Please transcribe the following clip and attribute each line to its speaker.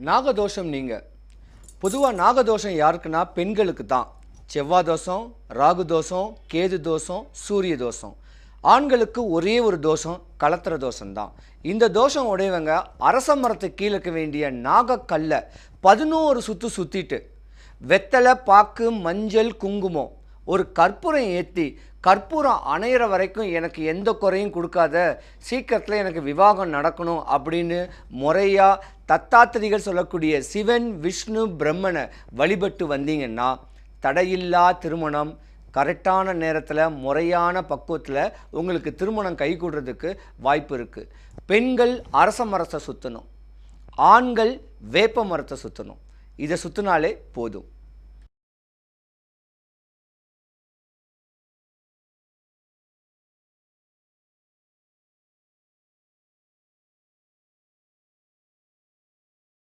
Speaker 1: நாகதோஷம் நீங்கள் பொதுவாக நாகதோஷம் யாருக்குன்னா பெண்களுக்கு தான். செவ்வாய் தோஷம், ராகு தோஷம், கேது தோஷம், சூரிய தோஷம். ஆண்களுக்கு ஒரே ஒரு தோஷம், கலத்திர தோஷம்தான். இந்த தோஷம் உடையவங்க அரச மரத்துக்கு கீழே இருக்க வேண்டிய நாகக்கல்லை 11 சுற்று சுற்றிட்டு வெத்தலை, பாக்கு, மஞ்சள், குங்குமம், ஒரு கற்பூரம் ஏற்றி கற்பூரம் அணையிற வரைக்கும் எனக்கு எந்த குறையும் கொடுக்காத, சீக்கிரத்தில் எனக்கு விவாகம் நடக்கணும் அப்படின்னு முறையாக தத்தாத்திரிகள் சொல்லக்கூடிய சிவன், விஷ்ணு, பிரம்மனை வழிபட்டு வந்தீங்கன்னா தடையில்லா திருமணம், கரெக்டான நேரத்தில் முறையான பக்குவத்தில் உங்களுக்கு திருமணம் கைகூடுறதுக்கு வாய்ப்பு இருக்குது. பெண்கள் அரச மரத்தை சுற்றணும், ஆண்கள் வேப்ப மரத்தை சுற்றணும். இதை சுற்றினாலே போதும்.